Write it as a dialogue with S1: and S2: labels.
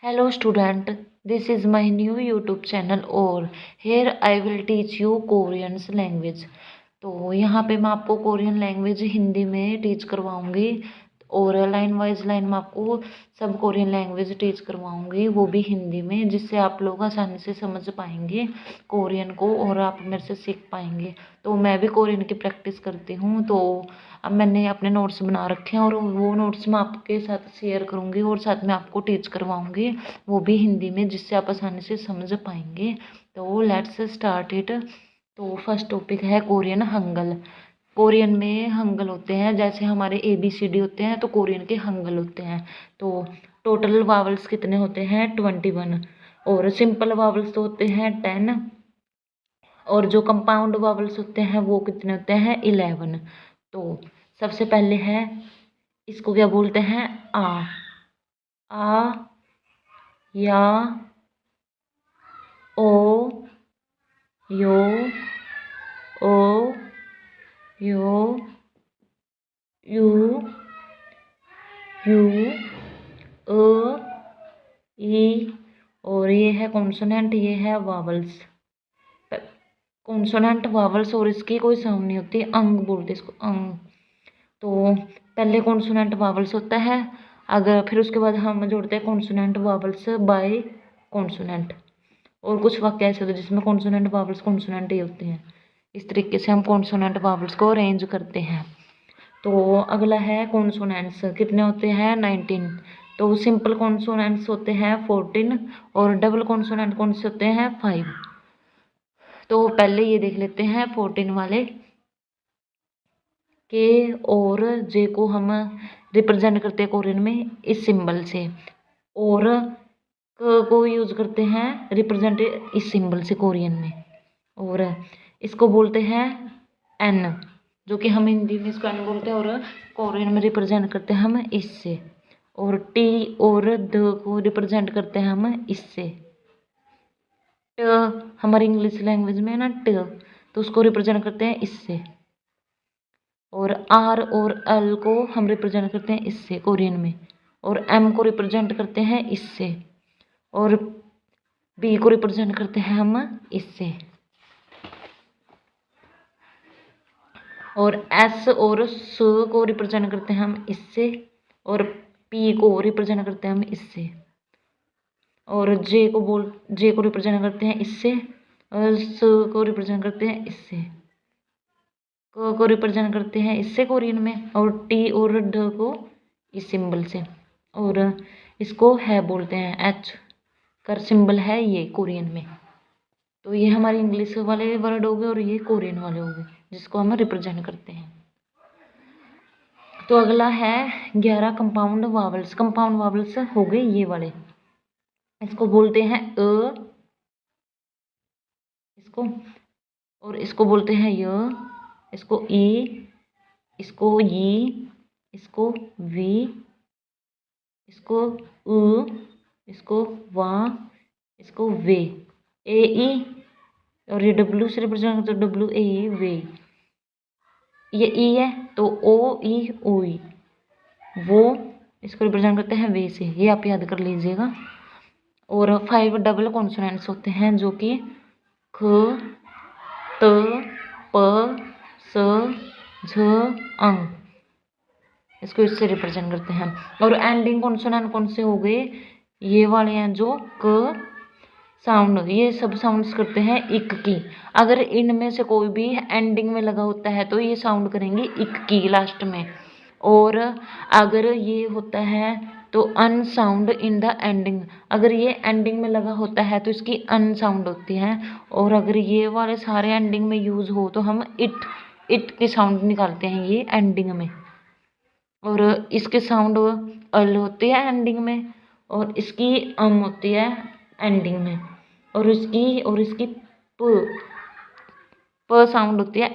S1: Hello student, this is my new YouTube channel और here I will teach you Korean language। तो यहाँ पे मैं आपको कोरियन लैंग्वेज हिंदी में टीच करवाऊँगी और लाइन वाइज लाइन में आपको सब कोरियन लैंग्वेज टीच करवाऊँगी, वो भी हिंदी में, जिससे आप लोग आसानी से समझ पाएंगे कोरियन को और आप मेरे से सीख पाएंगे। तो मैं भी कोरियन की प्रैक्टिस करती हूँ, तो अब मैंने अपने नोट्स बना रखे हैं और वो नोट्स मैं आपके साथ शेयर करूँगी और साथ में आपको टीच करवाऊँगी, वो भी हिंदी में, जिससे आप आसानी से समझ पाएंगे। तो लेट्स स्टार्ट इट। तो फर्स्ट टॉपिक है कोरियन हंगल। कोरियन में हंगल होते हैं, जैसे हमारे ABCD होते हैं तो कोरियन के हंगल होते हैं। तो टोटल वावल्स कितने होते हैं 21 और सिंपल वावल्स तो होते हैं 10 और जो कंपाउंड वावल्स होते हैं वो कितने होते हैं 11। तो सबसे पहले है, इसको क्या बोलते हैं आ या ओ यो ओ यो यू यू ई और ये है कॉन्सोनेंट, ये है वावल्स। कॉन्सोनेंट वावल्स और इसकी कोई साउंड नहीं होती, अंग बोलते इसको, अंग। तो पहले कॉन्सोनेंट वावल्स होता है, अगर फिर उसके बाद हम जोड़ते हैं कॉन्सोनेंट वावल्स बाय कॉन्सोनेंट। और कुछ वाक्य ऐसे होते हैं जिसमें कॉन्सोनेंट वावल्स कॉन्सोनेंट ही होते हैं। इस तरीके से हम कॉन्सोनेंट वावल्स को अरेंज करते हैं। तो अगला है कॉन्सोनेंट्स, कितने होते हैं 19। तो सिंपल कॉन्सोनेंट्स होते हैं 14 और डबल कॉन्सोनेंट कौन से होते हैं 5। तो पहले ये देख लेते हैं 14 वाले। के और जे को हम रिप्रेजेंट करते हैं कोरियन में इस सिंबल से, और क को यूज करते हैं रिप्रेजेंट इस सिंबल से कोरियन में, और इसको बोलते हैं एन, जो कि हम हिंदी में इसको एन बोलते हैं और कोरियन में रिप्रेजेंट करते हैं हम इससे। और टी और द को रिप्रेजेंट करते हैं हम इससे। ट हमारी इंग्लिश लैंग्वेज में है ना ट, तो उसको रिप्रेजेंट करते हैं इससे। और आर और एल को हम रिप्रेजेंट करते हैं इससे कोरियन में, और एम को रिप्रेजेंट करते हैं इससे, और बी को रिप्रेजेंट करते हैं हम इससे, और एस और स को रिप्रेजेंट करते हैं हम इससे, और पी को रिप्रेजेंट करते हैं हम इससे, और जे को रिप्रेजेंट करते हैं इससे, और स को रिप्रेजेंट करते हैं इससे, को रिप्रेजेंट करते हैं इससे कोरियन में, और टी और ड को इस सिंबल से, और इसको है बोलते हैं एच कर सिंबल है ये कोरियन में। तो ये हमारे इंग्लिश वाले वर्ड हो गए और ये कोरियन वाले हो गए जिसको हम रिप्रेजेंट करते हैं। तो अगला है 11 कंपाउंड वावल्स। कंपाउंड वावल्स हो गए ये वाले, इसको बोलते हैं इसको, और इसको बोलते हैं इसको ई, इसको ई, इसको वी, इसको उ, इसको वा, इसको वे, ए ई, और ये डब्ल्यू से रिप्रेजेंट करते डब्ल्यू ए वे। ये ई है तो ओ ई ओ ई, वो इसको रिप्रेजेंट करते हैं वे से, ये आप याद कर लीजिएगा। और 5 डबल कॉन्सोनेंट्स होते हैं जो कि ख, त, प, स, झ, अंग, इसको इससे रिप्रेजेंट करते हैं। और एंडिंग कॉन्सोनेंट कौन से हो गए, ये वाले हैं जो क साउंड, ये सब साउंड्स करते हैं इक की। अगर इनमें से कोई भी एंडिंग में लगा होता है तो ये साउंड करेंगे इक की लास्ट में, और अगर ये होता है तो अन साउंड इन द एंडिंग, अगर ये एंडिंग में लगा होता है तो इसकी अन साउंड होती है, और अगर ये वाले सारे एंडिंग में यूज हो तो हम इट की साउंड निकालते हैं ये एंडिंग में। और इसके साउंड अल होती है एंडिंग में, और इसकी अम होती है एंडिंग में, और इसकी प साउंड होती है